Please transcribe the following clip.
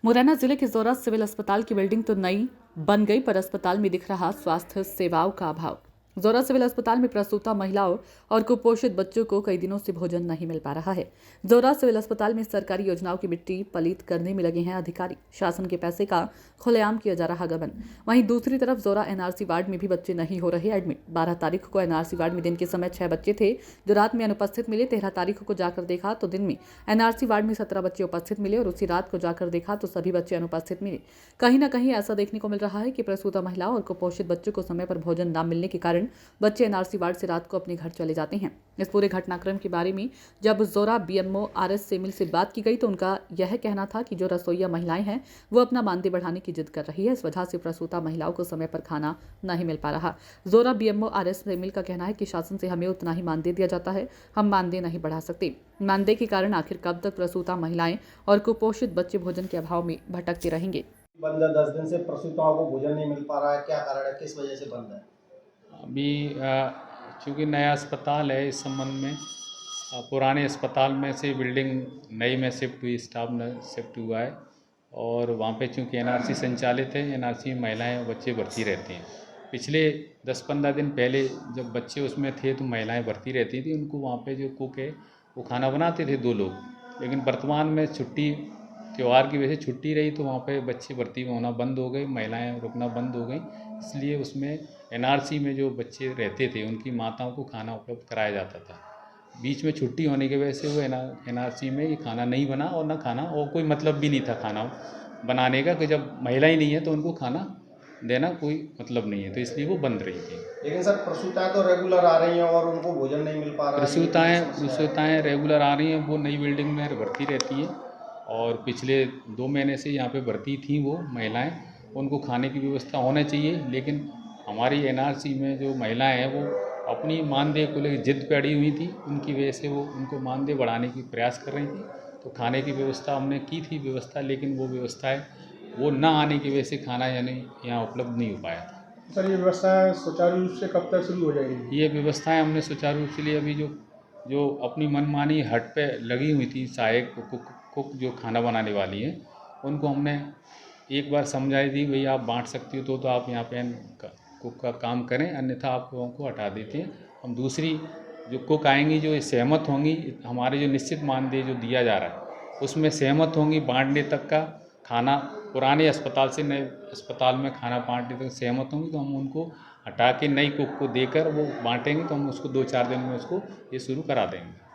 मुरैना जिले के ज़ोरा सिविल अस्पताल की बिल्डिंग तो नई बन गई, पर अस्पताल में दिख रहा स्वास्थ्य सेवाओं का अभाव। ज़ोरा सिविल अस्पताल में प्रसूता महिलाओं और कुपोषित बच्चों को कई दिनों से भोजन नहीं मिल पा रहा है। ज़ोरा सिविल अस्पताल में सरकारी योजनाओं की मिट्टी पलीत करने में लगे हैं अधिकारी। शासन के पैसे का खुलेआम किया जा रहा गबन। वहीं दूसरी तरफ ज़ोरा एनआरसी वार्ड में भी बच्चे नहीं हो रहे एडमिट। 12 तारीख को एनआरसी वार्ड में दिन के समय 6 बच्चे थे जो रात में अनुपस्थित मिले। 13 तारीख को जाकर देखा तो दिन में एनआरसी वार्ड में 17 बच्चे उपस्थित मिले और उसी रात को जाकर देखा तो सभी बच्चे अनुपस्थित मिले। कहीं न कहीं ऐसा देखने को मिल रहा है कि प्रसूता महिलाओं और कुपोषित बच्चों को समय पर भोजन न मिलने के कारण बच्चे एनआरसी वार्ड से रात को अपने घर चले जाते हैं। इस पूरे घटनाक्रम के बारे में जब ज़ोरा बीएमओ आरएस सेमिल से बात की गई तो उनका यह कहना था कि जो रसोइया महिलाएं हैं वो अपना मानदेय बढ़ाने की जिद कर रही है। इस वजह से प्रसूता महिलाओं को समय पर खाना नहीं मिल पा रहा। ज़ोरा बीएमओ आरएस सेमिल का कहना है कि शासन से हमें उतना ही मानदेय दिया जाता है, हम मानदेय नहीं बढ़ा सकते। मानदेय के कारण आखिर कब तक प्रसूता महिलाएं और कुपोषित बच्चे भोजन के अभाव में भटकते रहेंगे। बंद है, 10 दिन से प्रसूताओं को भोजन नहीं मिल पा रहा है। क्या कारण है, किस वजह से बंद है? अभी चूँकि नया अस्पताल है, इस संबंध में पुराने अस्पताल में से बिल्डिंग नई में शिफ्ट हुई, स्टाफ शिफ्ट हुआ है और वहाँ पे चूँकि एनआरसी संचालित है, एनआरसी में महिलाएं और बच्चे भर्ती रहते हैं। पिछले 10-15 दिन पहले जब बच्चे उसमें थे तो महिलाएं भर्ती रहती थी, उनको वहाँ पे जो कुक है वो खाना बनाते थे 2 लोग। लेकिन वर्तमान में छुट्टी, त्यौहार की वजह से छुट्टी रही तो वहाँ पे बच्चे भर्ती होना बंद हो गए, महिलाएं रुकना बंद हो गई। इसलिए उसमें एनआरसी में जो बच्चे रहते थे उनकी माताओं को खाना उपलब्ध कराया जाता था। बीच में छुट्टी होने की वजह से वो एनआरसी में ये खाना नहीं बना और ना खाना, और कोई मतलब भी नहीं था खाना बनाने का कि जब महिला ही नहीं है तो उनको खाना देना कोई मतलब नहीं है, तो इसलिए वो बंद रही थी। लेकिन सर, प्रसूताएं तो रेगुलर आ रही हैं और उनको भोजन नहीं मिल पा रहा है। प्रसूताएँ रेगुलर आ रही हैं, वो नई बिल्डिंग में भर्ती रहती हैं और पिछले 2 महीने से यहाँ पे भर्ती थी वो महिलाएं। उनको खाने की व्यवस्था होना चाहिए, लेकिन हमारी एनआरसी में जो महिलाएं हैं वो अपनी मानदेय को लेकर जिद पे अड़ी हुई थी। उनकी वजह से वो उनको मानदेय बढ़ाने की प्रयास कर रही थी, तो खाने की व्यवस्था हमने की थी व्यवस्था, लेकिन वो व्यवस्थाएँ वो ना आने की वजह से खाना यानी यहाँ उपलब्ध नहीं हो पाया था। सर, ये व्यवस्था सुचारू रूप से कब तक शुरू हो जाएगी? ये व्यवस्थाएं हमने सुचारू रूप से लिए। अभी जो जो अपनी मनमानी हट पे लगी हुई थी, सहायक कुक जो खाना बनाने वाली हैं, उनको हमने एक बार समझाई थी, भई आप बांट सकती हो तो आप यहाँ पे कुक का काम करें, अन्यथा आप लोगों को हटा देते हैं। हम दूसरी जो कुक आएंगी जो सहमत होंगी, हमारे जो निश्चित मानदेय जो दिया जा रहा है उसमें सहमत होंगी, बांटने तक का खाना पुराने अस्पताल से नए अस्पताल में खाना बांटने तक सहमत होंगी, तो हम उनको हटा के नई कुक को देकर वो बांटेंगे, तो हम उसको 2-4 दिन में उसको ये शुरू करा देंगे।